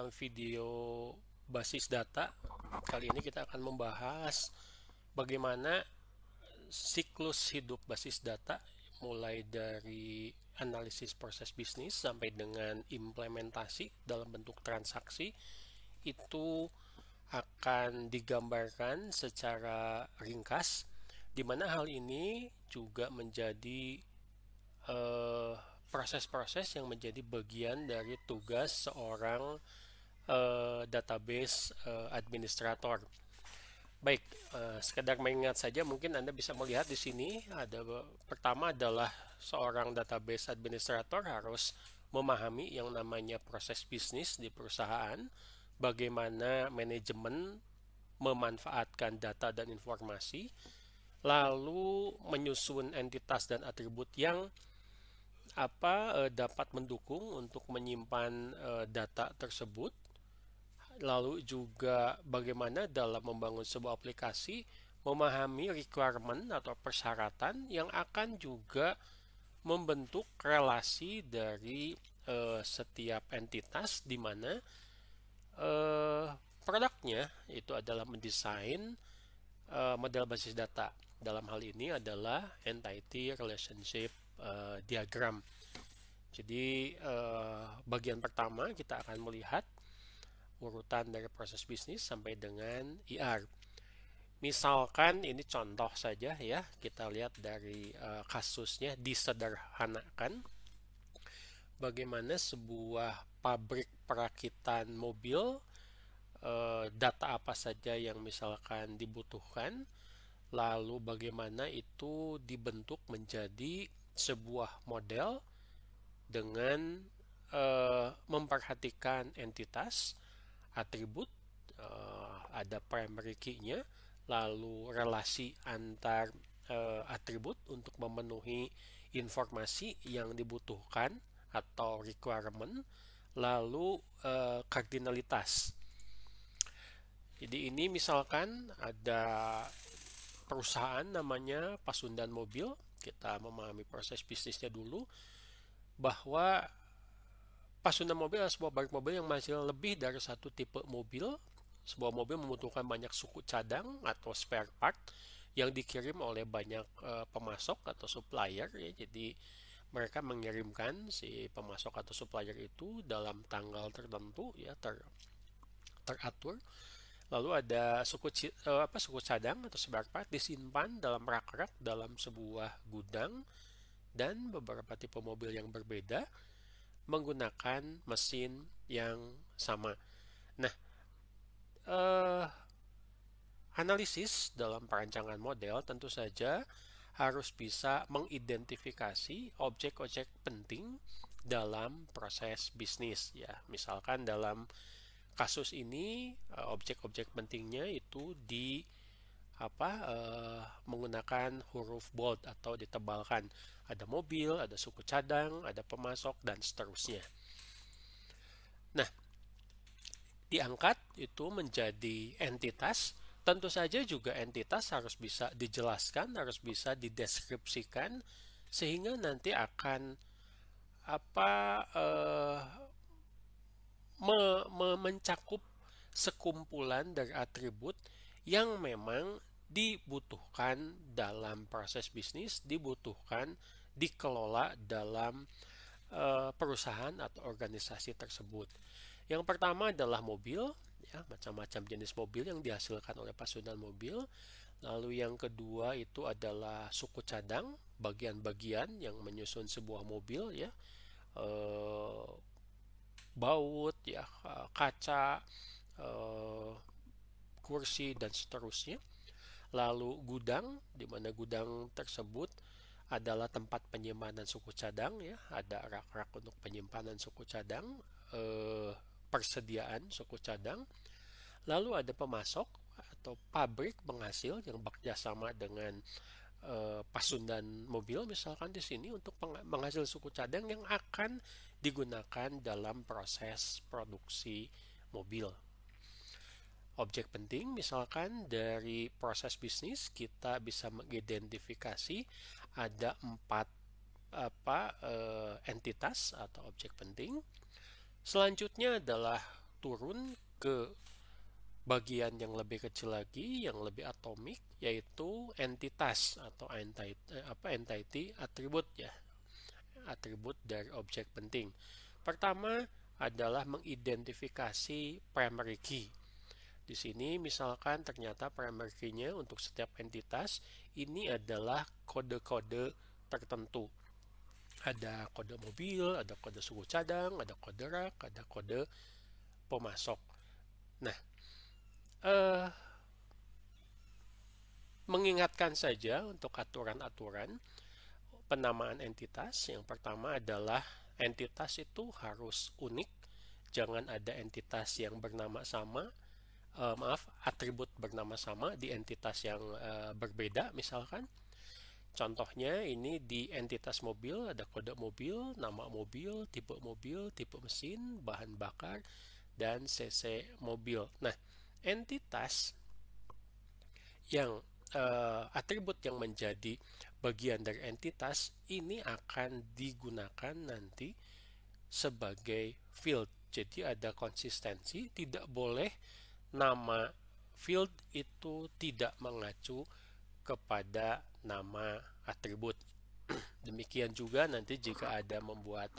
dalam video basis data. Kali ini kita akan membahas bagaimana siklus hidup basis data mulai dari analisis proses bisnis sampai dengan implementasi dalam bentuk transaksi itu akan digambarkan secara ringkas, di mana hal ini juga menjadi eh, proses-proses yang menjadi bagian dari tugas seorang database administrator. Baik, sekedar mengingat saja mungkin Anda bisa melihat di sini ada pertama adalah seorang database administrator harus memahami yang namanya proses bisnis di perusahaan, bagaimana manajemen memanfaatkan data dan informasi, lalu menyusun entitas dan atribut yang dapat mendukung untuk menyimpan data tersebut, lalu juga bagaimana dalam membangun sebuah aplikasi memahami requirement atau persyaratan yang akan juga membentuk relasi dari setiap entitas di mana eh, produknya itu adalah mendesain model basis data. Dalam hal ini adalah entity relationship diagram. Jadi bagian pertama kita akan melihat urutan dari proses bisnis sampai dengan IR. Misalkan ini contoh saja ya, kita lihat dari kasusnya disederhanakan bagaimana sebuah pabrik perakitan mobil, data apa saja yang misalkan dibutuhkan, lalu bagaimana itu dibentuk menjadi sebuah model dengan memperhatikan entitas, atribut, ada primary key-nya, lalu relasi antar atribut untuk memenuhi informasi yang dibutuhkan atau requirement, lalu kardinalitas. Jadi ini misalkan ada perusahaan namanya Pasundan Mobil, kita memahami proses bisnisnya dulu, bahwa Pasundan Mobil adalah sebuah pabrik mobil yang menghasilkan lebih dari satu tipe mobil. Sebuah mobil membutuhkan banyak suku cadang atau spare part yang dikirim oleh banyak pemasok atau supplier ya. Jadi mereka mengirimkan si pemasok atau supplier itu dalam tanggal tertentu ya, teratur. Lalu ada suku cadang atau spare part disimpan dalam rak-rak dalam sebuah gudang dan beberapa tipe mobil yang berbeda menggunakan mesin yang sama. Nah, eh, analisis dalam perancangan model tentu saja harus bisa mengidentifikasi objek-objek penting dalam proses bisnis ya. Misalkan dalam kasus ini objek-objek pentingnya itu menggunakan huruf bold atau ditebalkan. Ada mobil, ada suku cadang, ada pemasok dan seterusnya. Nah, diangkat itu menjadi entitas. Tentu saja juga entitas harus bisa dijelaskan, harus bisa dideskripsikan sehingga nanti akan apa eh, mencakup sekumpulan dari atribut yang memang dibutuhkan dalam proses bisnis, dibutuhkan dikelola dalam perusahaan atau organisasi tersebut. Yang pertama adalah mobil, ya, macam-macam jenis mobil yang dihasilkan oleh Pasundan Mobil. Lalu yang kedua itu adalah suku cadang, bagian-bagian yang menyusun sebuah mobil, ya, eh, baut, ya, kaca, eh, kursi dan seterusnya. Lalu gudang, di mana gudang tersebut adalah tempat penyimpanan suku cadang ya, ada rak-rak untuk penyimpanan suku cadang, persediaan suku cadang. Lalu ada pemasok atau pabrik penghasil yang bekerjasama dengan Pasundan Mobil misalkan di sini untuk menghasil suku cadang yang akan digunakan dalam proses produksi mobil. Objek penting misalkan dari proses bisnis kita bisa mengidentifikasi ada 4 entitas atau objek penting. Selanjutnya adalah turun ke bagian yang lebih kecil lagi, yang lebih atomik, yaitu entitas atau entity atribut ya, atribut dari objek penting. Pertama adalah mengidentifikasi primary key. Di sini misalkan ternyata primary key-nya untuk setiap entitas ini adalah kode-kode tertentu. Ada kode mobil, ada kode suku cadang, ada kode rak, ada kode pemasok. Nah, mengingatkan saja untuk aturan-aturan penamaan entitas. Yang pertama adalah entitas itu harus unik. Jangan ada entitas yang bernama sama, atribut bernama sama di entitas yang berbeda misalkan. Contohnya ini di entitas mobil ada kode mobil, nama mobil, tipe mesin, bahan bakar, dan cc mobil. Nah, entitas yang atribut yang menjadi bagian dari entitas ini akan digunakan nanti sebagai field. Jadi ada konsistensi, tidak boleh nama field itu tidak mengacu kepada nama atribut. Demikian juga nanti jika ada membuat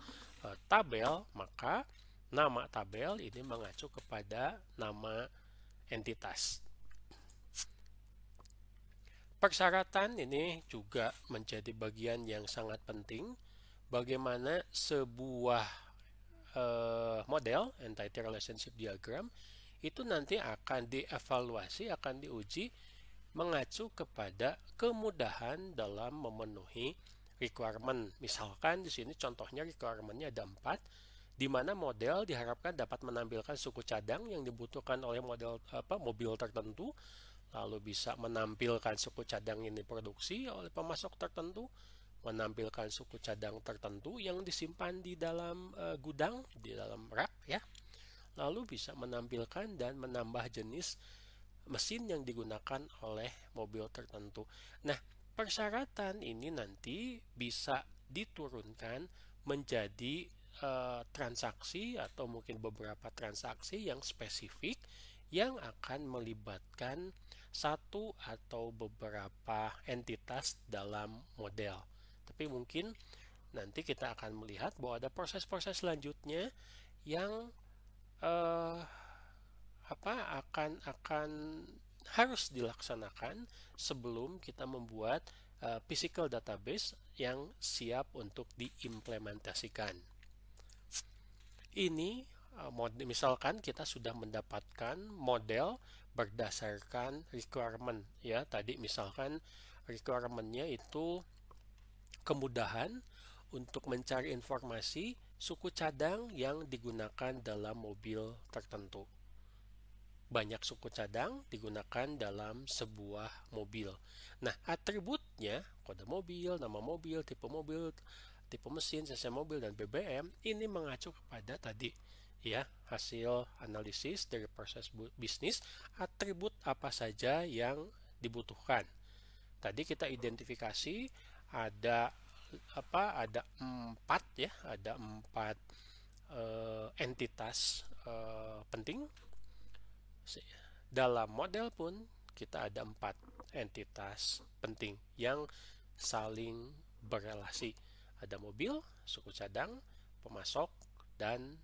tabel, maka nama tabel ini mengacu kepada nama entitas. Persyaratan ini juga menjadi bagian yang sangat penting. Bagaimana sebuah model entity relationship diagram itu nanti akan dievaluasi, akan diuji mengacu kepada kemudahan dalam memenuhi requirement. Misalkan di sini contohnya requirement-nya ada 4, di mana model diharapkan dapat menampilkan suku cadang yang dibutuhkan oleh model mobil tertentu, lalu bisa menampilkan suku cadang yang diproduksi oleh pemasok tertentu, menampilkan suku cadang tertentu yang disimpan di dalam gudang, di dalam rak ya. Lalu bisa menampilkan dan menambah jenis mesin yang digunakan oleh mobil tertentu. Nah, persyaratan ini nanti bisa diturunkan menjadi transaksi atau mungkin beberapa transaksi yang spesifik yang akan melibatkan satu atau beberapa entitas dalam model. Tapi mungkin nanti kita akan melihat bahwa ada proses-proses selanjutnya yang akan harus dilaksanakan sebelum kita membuat physical database yang siap untuk diimplementasikan. Ini misalkan kita sudah mendapatkan model berdasarkan requirement ya. Tadi misalkan requirement-nya itu kemudahan untuk mencari informasi suku cadang yang digunakan dalam mobil tertentu. Banyak suku cadang digunakan dalam sebuah mobil. Nah, atributnya, kode mobil, nama mobil, tipe mesin, cc mobil, dan BBM, ini mengacu kepada tadi ya, hasil analisis dari proses bisnis, atribut apa saja yang dibutuhkan. Tadi kita identifikasi ada 4 ya, ada 4 entitas penting. Dalam model pun kita ada 4 entitas penting yang saling berelasi. Ada mobil, suku cadang, pemasok, dan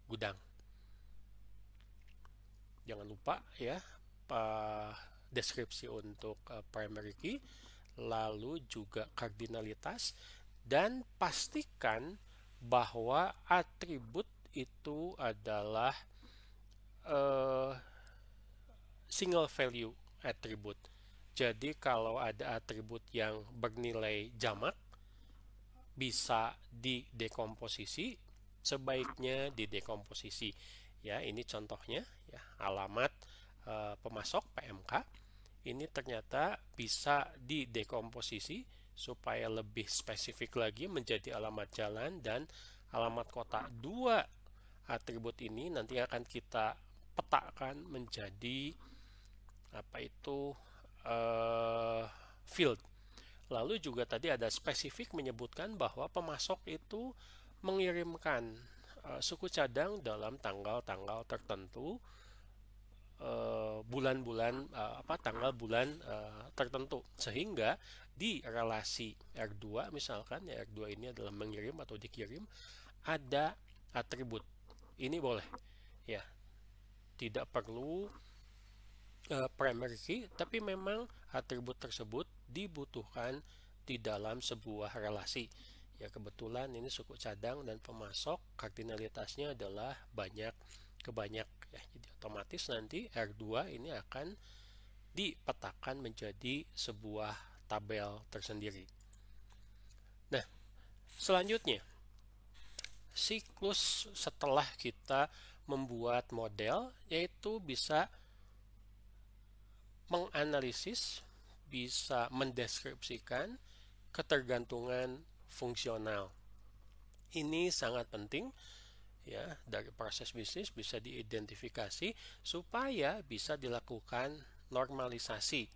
gudang. Jangan lupa ya deskripsi untuk primary key, lalu juga kardinalitas, dan pastikan bahwa atribut itu adalah single value atribut. Jadi kalau ada atribut yang bernilai jamak bisa didekomposisi, sebaiknya didekomposisi. Ya, ini contohnya ya, alamat pemasok PMK ini ternyata bisa didekomposisi supaya lebih spesifik lagi menjadi alamat jalan dan alamat kota. 2 atribut ini nanti akan kita petakan menjadi field. Lalu juga tadi ada spesifik menyebutkan bahwa pemasok itu mengirimkan suku cadang dalam tanggal-tanggal tertentu, bulan-bulan tanggal bulan tertentu, sehingga di relasi R2 misalkan ya, R2 ini adalah mengirim atau dikirim, ada atribut. Ini boleh ya, tidak perlu primary key, tapi memang atribut tersebut dibutuhkan di dalam sebuah relasi. Ya, kebetulan ini suku cadang dan pemasok, kardinalitasnya adalah banyak ke banyak ya. Jadi otomatis nanti R2 ini akan dipetakan menjadi sebuah tabel tersendiri. Nah, selanjutnya siklus setelah kita membuat model, yaitu bisa menganalisis, bisa mendeskripsikan ketergantungan fungsional. Ini sangat penting ya, dari proses bisnis bisa diidentifikasi supaya bisa dilakukan normalisasi.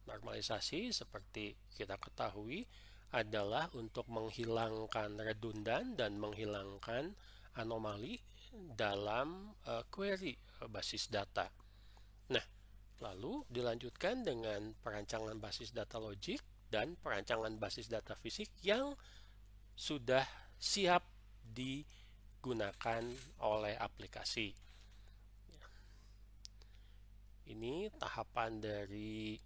Normalisasi seperti kita ketahui adalah untuk menghilangkan redundan dan menghilangkan anomali dalam query basis data. Nah, lalu dilanjutkan dengan perancangan basis data logik dan perancangan basis data fisik yang sudah siap digunakan oleh aplikasi. Ini tahapan dari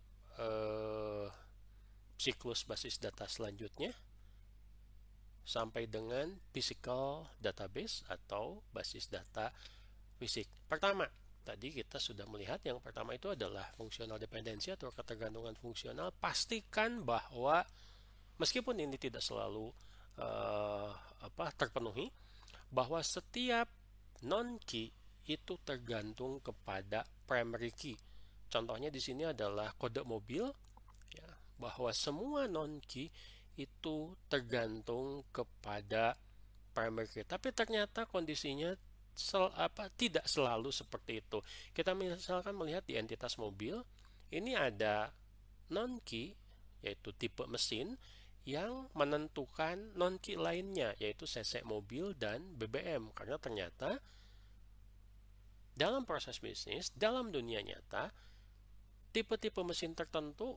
siklus basis data selanjutnya sampai dengan physical database atau basis data fisik. Pertama, tadi kita sudah melihat yang pertama itu adalah fungsional dependensi atau ketergantungan fungsional. Pastikan bahwa meskipun ini tidak selalu terpenuhi, bahwa setiap non-key itu tergantung kepada primary key. Contohnya di sini adalah kode mobil, ya, bahwa semua non-key itu tergantung kepada primary key. Tapi ternyata kondisinya tidak selalu seperti itu. Kita misalkan melihat di entitas mobil, ini ada non-key yaitu tipe mesin yang menentukan non-key lainnya, yaitu cc mobil dan BBM. Karena ternyata dalam proses bisnis, dalam dunia nyata, tipe-tipe mesin tertentu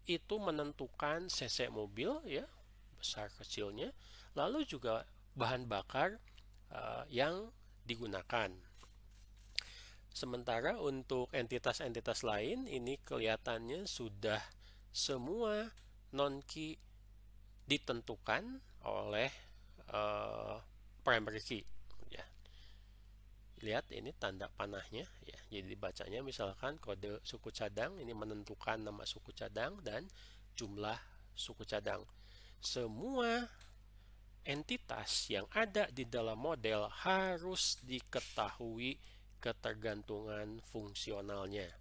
itu menentukan cc mobil ya, besar kecilnya, lalu juga bahan bakar yang digunakan. Sementara untuk entitas-entitas lain, ini kelihatannya sudah semua non-key ditentukan oleh primary key. Ya. Lihat ini tanda panahnya ya. Jadi dibacanya misalkan kode suku cadang ini menentukan nama suku cadang dan jumlah suku cadang. Semua entitas yang ada di dalam model harus diketahui ketergantungan fungsionalnya.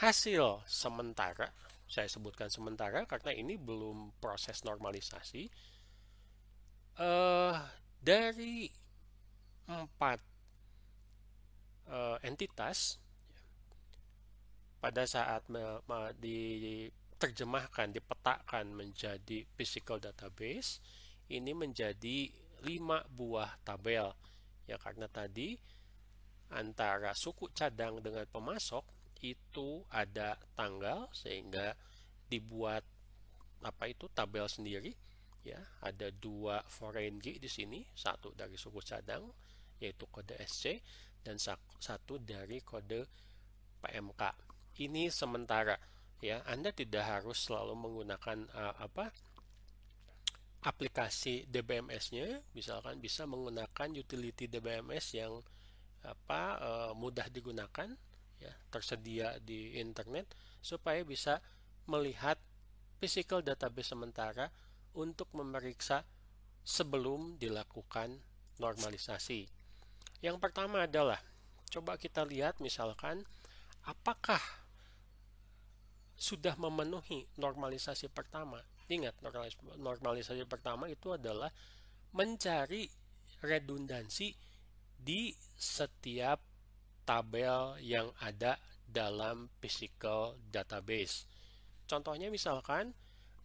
Hasil sementara, saya sebutkan sementara karena ini belum proses normalisasi, dari 4 entitas pada saat diterjemahkan, dipetakan menjadi physical database, ini menjadi 5 buah tabel ya, karena tadi antara suku cadang dengan pemasok itu ada tanggal, sehingga dibuat tabel sendiri ya. Ada 2 foreign key di sini, satu dari suku cadang yaitu kode SC dan satu dari kode PMK. Ini sementara ya, Anda tidak harus selalu menggunakan aplikasi DBMS-nya. Misalkan bisa menggunakan utility DBMS yang mudah digunakan ya, tersedia di internet, supaya bisa melihat physical database sementara untuk memeriksa sebelum dilakukan normalisasi. Yang pertama adalah coba kita lihat misalkan apakah sudah memenuhi normalisasi pertama. Ingat, normalisasi pertama itu adalah mencari redundansi di setiap tabel yang ada dalam physical database. Contohnya misalkan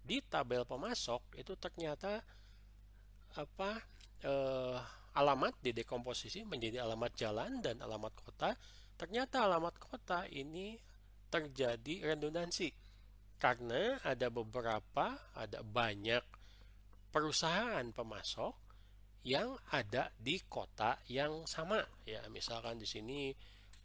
di tabel pemasok itu ternyata alamat didekomposisi menjadi alamat jalan dan alamat kota, ternyata alamat kota ini terjadi redundansi karena ada banyak perusahaan pemasok yang ada di kota yang sama. Ya, misalkan di sini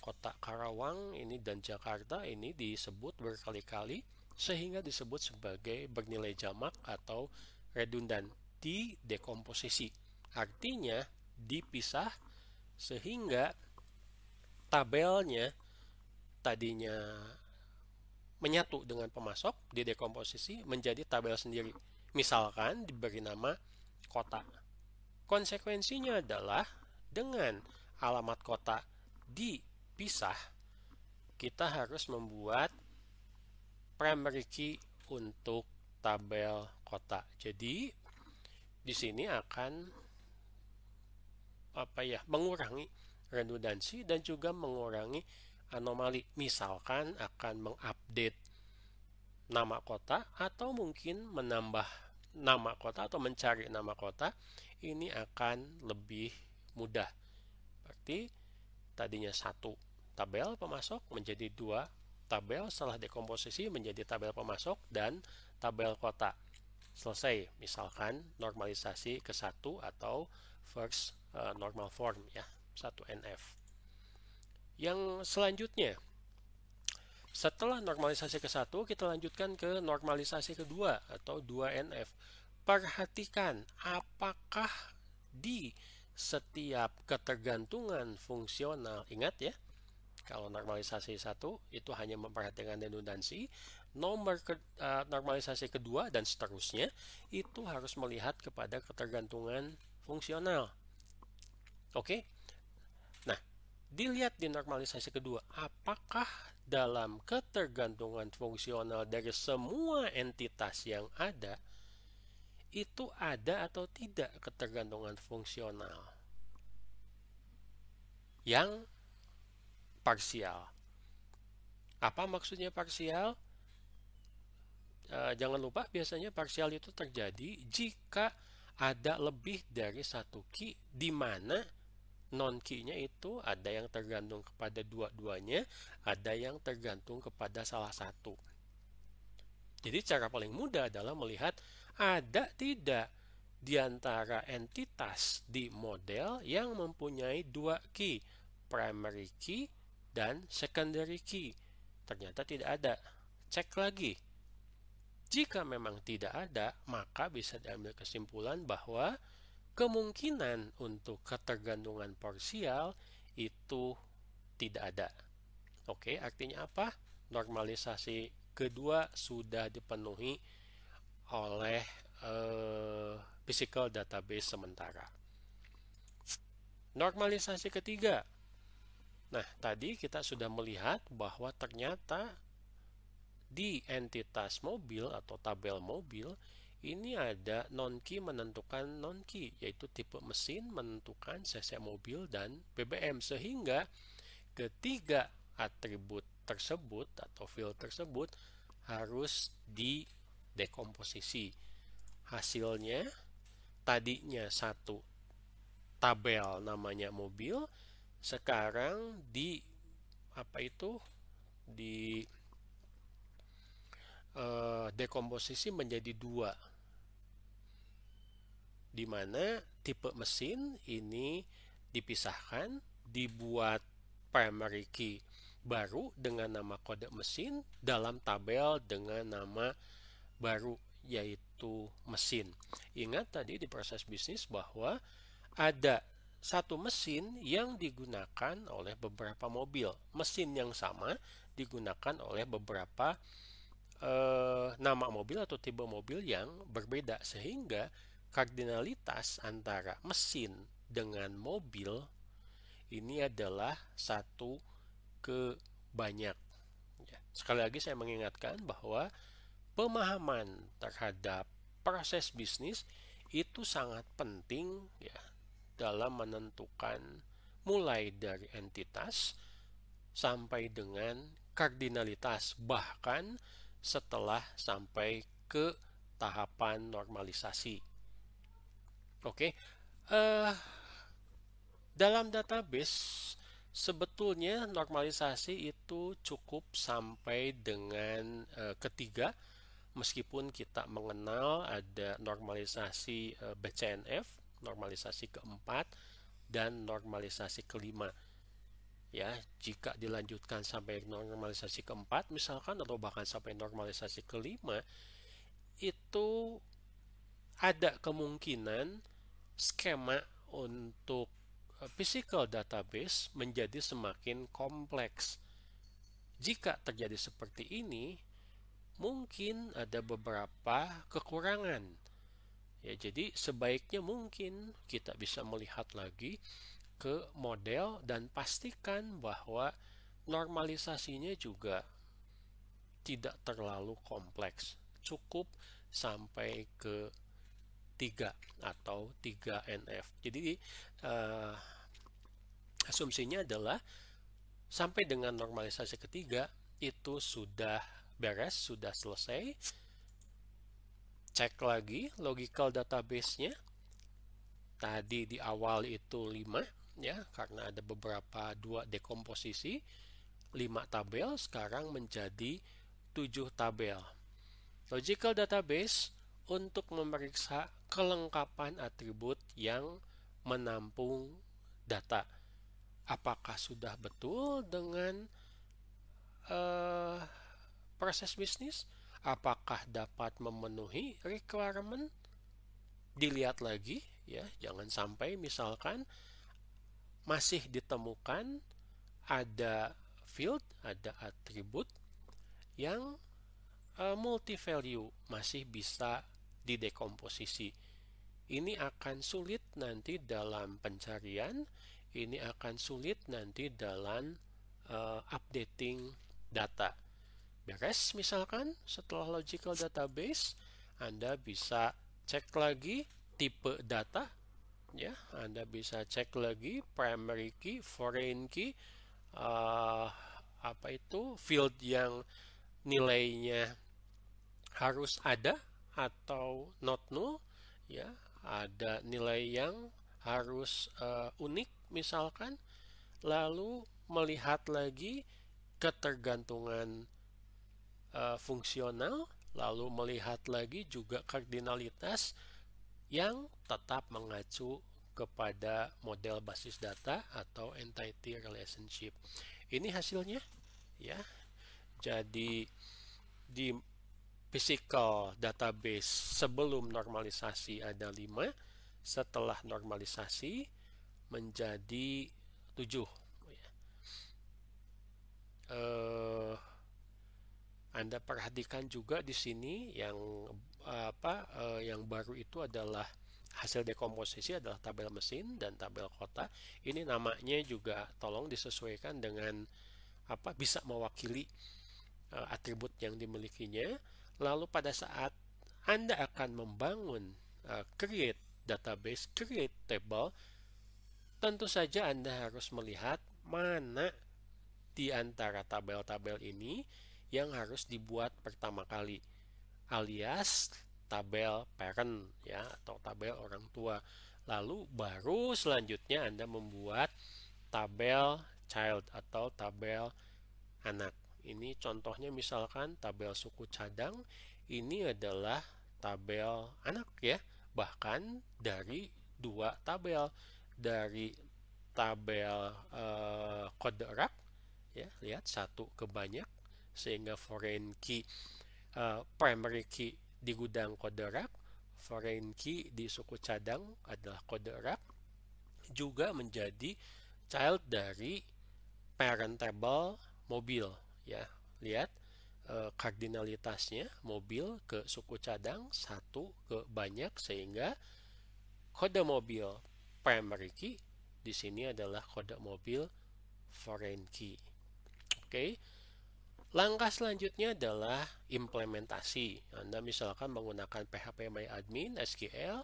kota Karawang ini dan Jakarta ini disebut berkali-kali sehingga disebut sebagai bernilai jamak atau redundan, di dekomposisi. Artinya dipisah sehingga tabelnya tadinya menyatu dengan pemasok di dekomposisi menjadi tabel sendiri. Misalkan diberi nama kota. Konsekuensinya adalah dengan alamat kota dipisah, kita harus membuat primary key untuk tabel kota. Jadi di sini akan mengurangi redundansi dan juga mengurangi anomali. Misalkan akan mengupdate nama kota atau mungkin menambah nama kota atau mencari nama kota, ini akan lebih mudah. Berarti tadinya satu tabel pemasok menjadi dua tabel setelah dekomposisi menjadi tabel pemasok dan tabel kota. Selesai, misalkan normalisasi ke satu atau first normal form ya, 1NF. Yang selanjutnya, setelah normalisasi ke satu, kita lanjutkan ke normalisasi kedua atau 2NF. Perhatikan apakah di setiap ketergantungan fungsional, ingat ya, kalau normalisasi satu itu hanya memperhatikan redundansi, normalisasi kedua dan seterusnya itu harus melihat kepada ketergantungan fungsional. Oke? Nah, dilihat di normalisasi kedua, apakah dalam ketergantungan fungsional dari semua entitas yang ada, itu ada atau tidak ketergantungan fungsional yang parsial. Apa maksudnya parsial? Jangan lupa biasanya parsial itu terjadi jika ada lebih dari satu key di mana non-key-nya itu ada yang tergantung kepada dua-duanya, ada yang tergantung kepada salah satu. Jadi cara paling mudah adalah melihat ada tidak di antara entitas di model yang mempunyai dua key, primary key dan secondary key. Ternyata tidak ada. Cek lagi. Jika memang tidak ada, maka bisa diambil kesimpulan bahwa kemungkinan untuk ketergantungan parsial itu tidak ada. Oke, artinya apa? Normalisasi kedua sudah dipenuhi oleh physical database sementara. Normalisasi ketiga. Nah, tadi kita sudah melihat bahwa ternyata di entitas mobil atau tabel mobil ini ada non-key menentukan non-key, yaitu tipe mesin menentukan cc mobil dan BBM, sehingga ketiga atribut tersebut atau field tersebut harus didekomposisi. Hasilnya tadinya satu tabel namanya mobil, sekarang di dekomposisi menjadi dua, di mana tipe mesin ini dipisahkan, dibuat primary key baru dengan nama kode mesin dalam tabel dengan nama baru yaitu mesin. Ingat tadi di proses bisnis bahwa ada satu mesin yang digunakan oleh beberapa mobil. Mesin yang sama digunakan oleh beberapa nama mobil atau tipe mobil yang berbeda, sehingga kardinalitas antara mesin dengan mobil ini adalah satu ke banyak. Sekali lagi saya mengingatkan bahwa pemahaman terhadap proses bisnis itu sangat penting ya dalam menentukan mulai dari entitas sampai dengan kardinalitas, bahkan setelah sampai ke tahapan normalisasi. Oke, Eh, dalam database sebetulnya normalisasi itu cukup sampai dengan ketiga, meskipun kita mengenal ada normalisasi BCNF, normalisasi keempat, dan normalisasi kelima. Ya, jika dilanjutkan sampai normalisasi keempat misalkan, atau bahkan sampai normalisasi kelima, itu ada kemungkinan skema untuk physical database menjadi semakin kompleks. Jika terjadi seperti ini, mungkin ada beberapa kekurangan. Ya, jadi sebaiknya mungkin kita bisa melihat lagi ke model dan pastikan bahwa normalisasinya juga tidak terlalu kompleks. Cukup sampai ke 3 atau 3NF. Jadi asumsinya adalah sampai dengan normalisasi ketiga itu sudah beres, sudah selesai. Cek lagi logical database-nya. Tadi di awal itu 5 ya, karena ada beberapa dua dekomposisi. 5 tabel sekarang menjadi 7 tabel. Logical database untuk memeriksa kelengkapan atribut yang menampung data. Apakah sudah betul dengan uh, proses bisnis? Apakah dapat memenuhi requirement? Dilihat lagi ya, jangan sampai misalkan masih ditemukan ada field, ada atribut yang multi value masih bisa didekomposisi. Ini akan sulit nanti dalam pencarian, ini akan sulit nanti dalam updating data. Beres misalkan setelah logical database, Anda bisa cek lagi tipe data, ya, Anda bisa cek lagi primary key, foreign key, apa itu field yang nilainya harus ada atau not null, ya, ada nilai yang harus unik misalkan, lalu melihat lagi ketergantungan fungsional, lalu melihat lagi juga kardinalitas yang tetap mengacu kepada model basis data atau entity relationship. Ini hasilnya ya. Jadi di physical database sebelum normalisasi ada 5, setelah normalisasi menjadi 7. Anda perhatikan juga di sini yang yang baru itu adalah hasil dekomposisi adalah tabel mesin dan tabel kota. Ini namanya juga tolong disesuaikan dengan bisa mewakili atribut yang dimilikinya. Lalu pada saat Anda akan membangun create database, create table, tentu saja Anda harus melihat mana di antara tabel-tabel ini yang harus dibuat pertama kali, alias tabel parent ya, atau tabel orang tua. Lalu baru selanjutnya Anda membuat tabel child atau tabel anak. Ini contohnya misalkan tabel suku cadang, ini adalah tabel anak ya. Bahkan dari 2 tabel, dari tabel kode erat ya, lihat satu ke banyak, sehingga foreign key primary key di gudang kode erat, foreign key di suku cadang adalah kode erat, juga menjadi child dari parent table mobil ya. Lihat kardinalitasnya mobil ke suku cadang, satu ke banyak, sehingga kode mobil primary key di sini adalah kode mobil foreign key. Oke. Langkah selanjutnya adalah implementasi. Anda misalkan menggunakan phpMyAdmin SQL,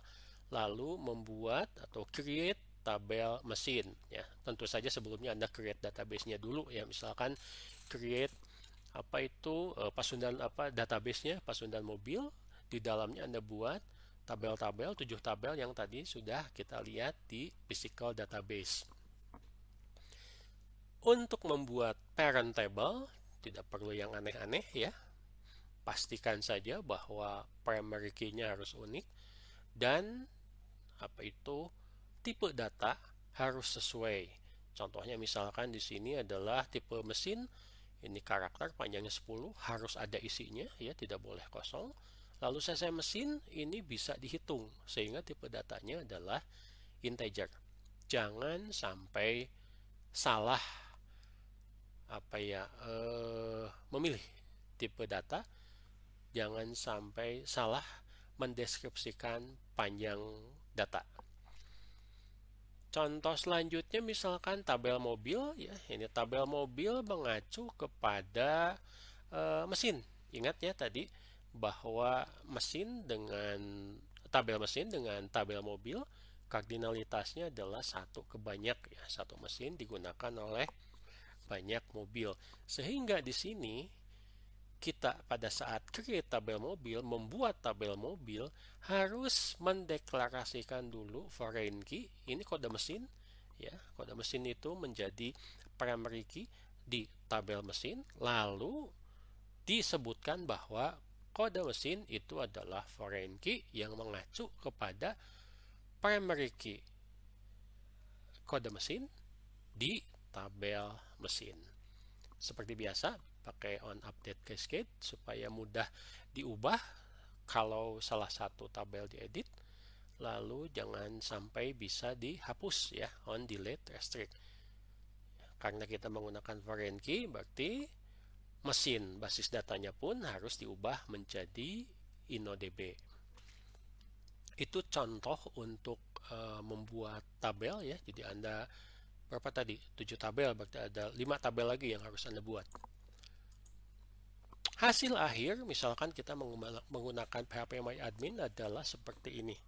lalu membuat atau create tabel mesin ya. Tentu saja sebelumnya Anda create database-nya dulu ya. Misalkan create pasundan database-nya, pasundan mobil, di dalamnya Anda buat tabel-tabel, 7 tabel yang tadi sudah kita lihat di physical database. Untuk membuat parent table, tidak perlu yang aneh-aneh ya. Pastikan saja bahwa primary key-nya harus unik dan tipe data harus sesuai. Contohnya misalkan di sini adalah tipe mesin, ini karakter panjangnya 10, harus ada isinya ya, tidak boleh kosong. Lalu cc mesin ini bisa dihitung sehingga tipe datanya adalah integer. Jangan sampai salah memilih tipe data, jangan sampai salah mendeskripsikan panjang data. Contoh selanjutnya misalkan tabel mobil ya, ini tabel mobil mengacu kepada mesin. Ingat ya tadi bahwa tabel mesin dengan tabel mobil kardinalitasnya adalah satu ke banyak ya, satu mesin digunakan oleh banyak mobil. Sehingga di sini kita pada saat create tabel mobil, membuat tabel mobil, harus mendeklarasikan dulu foreign key, ini kode mesin ya, kode mesin itu menjadi primary key di tabel mesin, lalu disebutkan bahwa kode mesin itu adalah foreign key yang mengacu kepada primary key kode mesin di tabel mesin. Seperti biasa, pakai on update cascade supaya mudah diubah kalau salah satu tabel diedit, lalu jangan sampai bisa dihapus ya, on delete restrict. Karena kita menggunakan foreign key, berarti mesin basis datanya pun harus diubah menjadi InnoDB. Itu contoh untuk membuat tabel ya. Jadi Anda berapa tadi? 7 tabel, berarti ada 5 tabel lagi yang harus Anda buat. Hasil akhir, misalkan kita menggunakan phpMyAdmin adalah seperti ini.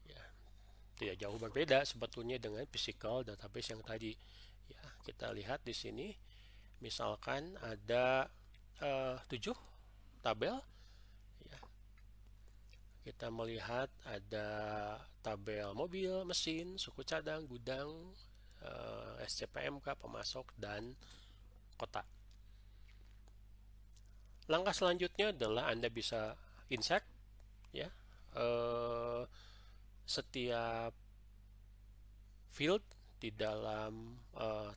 Ya, tidak jauh berbeda sebetulnya dengan physical database yang tadi. Ya, kita lihat di sini, misalkan ada 7 tabel. Ya, kita melihat ada tabel mobil, mesin, suku cadang, gudang, SCPMK, pemasok, dan kota. Langkah selanjutnya adalah Anda bisa insert ya, setiap field di dalam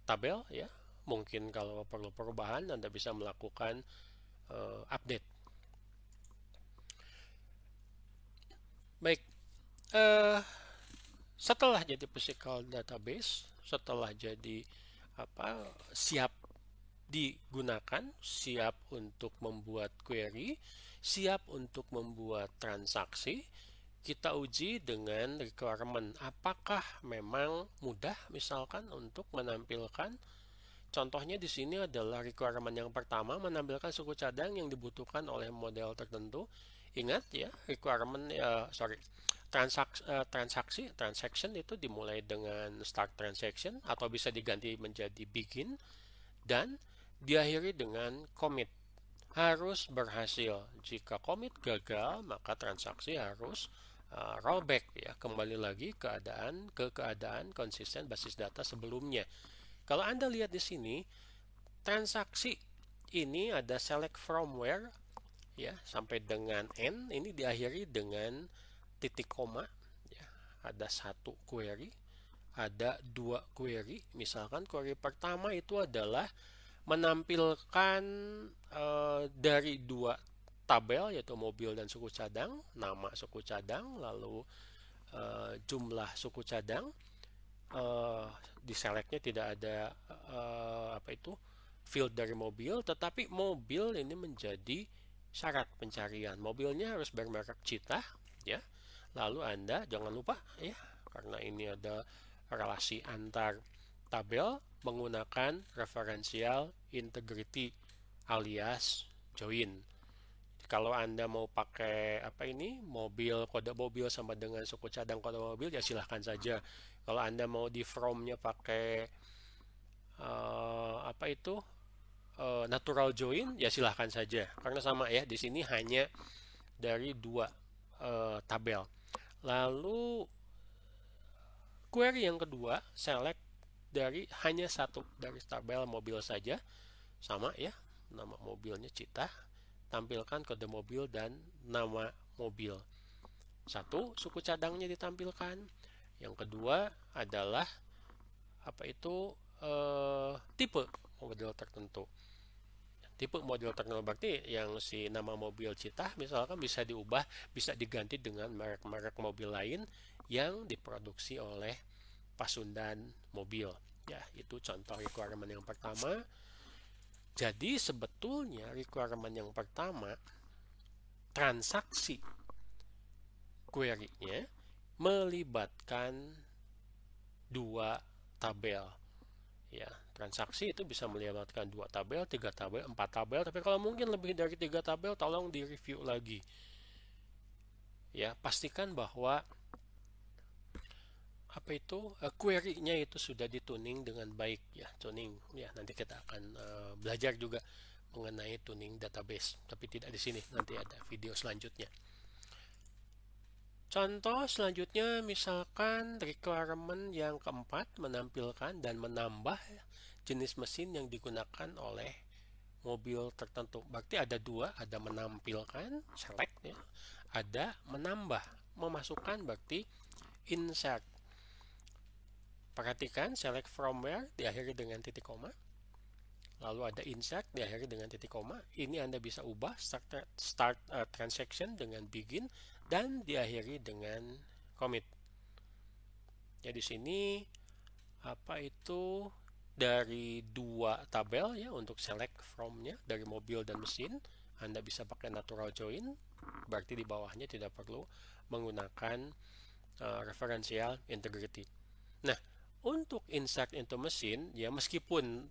tabel ya. Mungkin kalau perlu perubahan Anda bisa melakukan update. Baik, setelah jadi physical database, setelah jadi siap digunakan, siap untuk membuat query, siap untuk membuat transaksi, kita uji dengan requirement. Apakah memang mudah misalkan untuk menampilkan, contohnya di sini adalah requirement yang pertama, menampilkan suku cadang yang dibutuhkan oleh model tertentu. Ingat ya, requirement transaction itu dimulai dengan start transaction atau bisa diganti menjadi begin, dan diakhiri dengan commit. Harus berhasil. Jika commit gagal, maka transaksi harus rollback ya, kembali lagi ke keadaan konsisten basis data sebelumnya. Kalau Anda lihat di sini, transaksi ini ada select from where ya sampai dengan end, ini diakhiri dengan titik koma ya. Ada satu query, ada 2 query. Misalkan query pertama itu adalah menampilkan dari 2 tabel, yaitu mobil dan suku cadang, nama suku cadang, lalu jumlah suku cadang. Di selectnya tidak ada field dari mobil, tetapi mobil ini menjadi syarat pencarian. Mobilnya harus bermerek Cita ya. Lalu Anda jangan lupa ya, karena ini ada relasi antar tabel, menggunakan referential integrity alias join. Kalau Anda mau pakai kode mobil sama dengan suku cadang kode mobil, ya silahkan saja. Kalau Anda mau di from-nya pakai natural join, ya silahkan saja. Karena sama ya, di sini hanya dari 2 tabel. Lalu query yang kedua, select dari hanya satu dari tabel mobil saja, sama ya, nama mobilnya Cita, tampilkan kode mobil dan nama mobil. Satu, suku cadangnya ditampilkan. Yang kedua adalah tipe model tertentu. Tipe model tertentu berarti yang si nama mobil Cita misalkan bisa diubah, bisa diganti dengan merek-merek mobil lain yang diproduksi oleh Pasundan Mobil. Ya, itu contoh requirement yang pertama. Jadi sebetulnya requirement yang pertama, transaksi query-nya melibatkan dua tabel. Ya, transaksi itu bisa melibatkan 2 tabel, 3 tabel, 4 tabel, tapi kalau mungkin lebih dari 3 tabel tolong direview lagi. Ya, pastikan bahwa query-nya itu sudah dituning dengan baik ya, tuning. Ya, nanti kita akan belajar juga mengenai tuning database, tapi tidak di sini, nanti ada video selanjutnya. Contoh selanjutnya misalkan requirement yang keempat menampilkan dan menambah jenis mesin yang digunakan oleh mobil tertentu. Berarti ada dua, ada menampilkan, select ya, ada menambah, memasukkan berarti insert. Perhatikan select from where diakhiri dengan titik koma. Lalu ada insert diakhiri dengan titik koma. Ini Anda bisa ubah start transaction dengan begin dan diakhiri dengan commit. Ya, di sini dari 2 tabel ya untuk select from-nya dari mobil dan mesin. Anda bisa pakai natural join, berarti di bawahnya tidak perlu menggunakan referential integrity. Nah, untuk insert into mesin ya, meskipun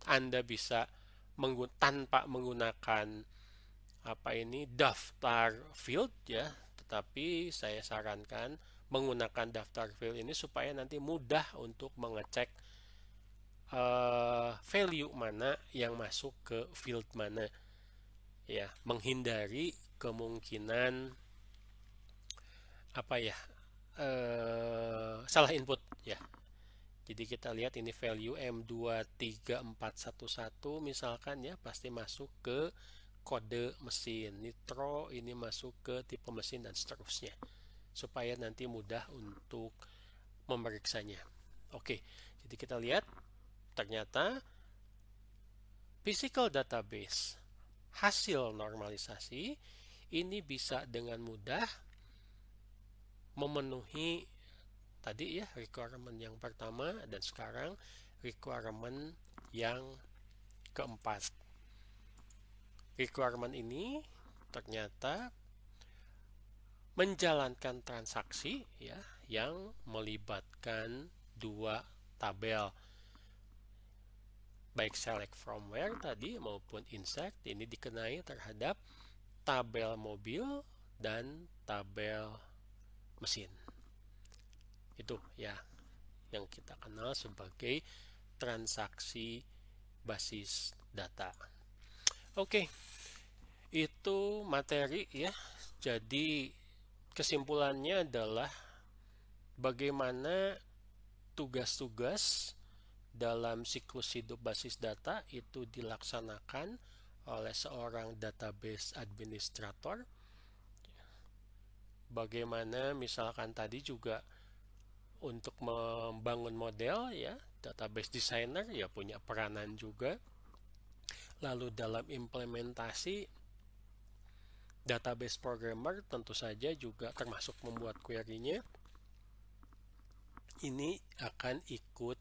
Anda bisa tanpa menggunakan daftar field ya, tetapi saya sarankan menggunakan daftar field ini supaya nanti mudah untuk mengecek value mana yang masuk ke field mana ya, menghindari kemungkinan salah input ya. Jadi kita lihat ini value M23411 misalkan ya, pasti masuk ke kode mesin. Nitro ini masuk ke tipe mesin dan seterusnya. Supaya nanti mudah untuk memeriksanya. Oke, jadi kita lihat ternyata physical database hasil normalisasi ini bisa dengan mudah memenuhi tadi ya requirement yang pertama dan sekarang requirement yang keempat. Requirement ini ternyata menjalankan transaksi ya yang melibatkan 2 tabel. Baik select from where tadi maupun insert ini dikenai terhadap tabel mobil dan tabel mesin. Itu ya yang kita kenal sebagai transaksi basis data. Oke, itu materi ya. Jadi kesimpulannya adalah bagaimana tugas-tugas dalam siklus hidup basis data itu dilaksanakan oleh seorang database administrator. Bagaimana misalkan tadi juga untuk membangun model ya, database designer ya punya peranan juga. Lalu dalam implementasi database programmer tentu saja juga termasuk membuat query-nya ini akan ikut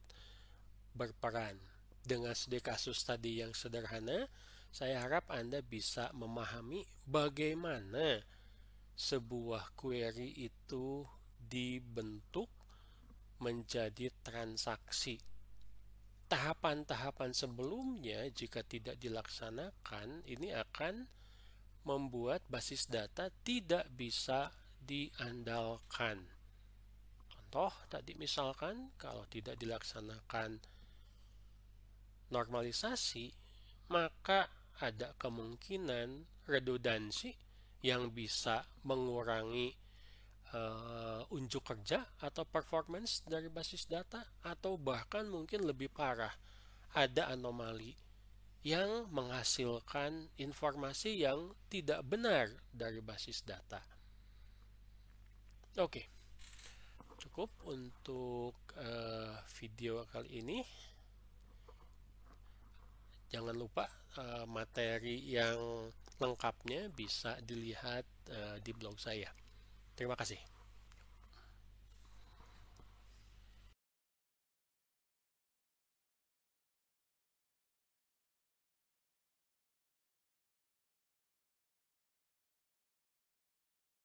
berperan. Dengan studi kasus tadi yang sederhana, saya harap Anda bisa memahami bagaimana sebuah query itu dibentuk menjadi transaksi. Tahapan-tahapan sebelumnya jika tidak dilaksanakan ini akan membuat basis data tidak bisa diandalkan. Contoh tadi misalkan kalau tidak dilaksanakan normalisasi, maka ada kemungkinan redundansi yang bisa mengurangi unjuk kerja atau performance dari basis data, atau bahkan mungkin lebih parah, ada anomali yang menghasilkan informasi yang tidak benar dari basis data. Oke, cukup untuk video kali ini. Jangan lupa materi yang lengkapnya bisa dilihat di blog saya. Terima kasih.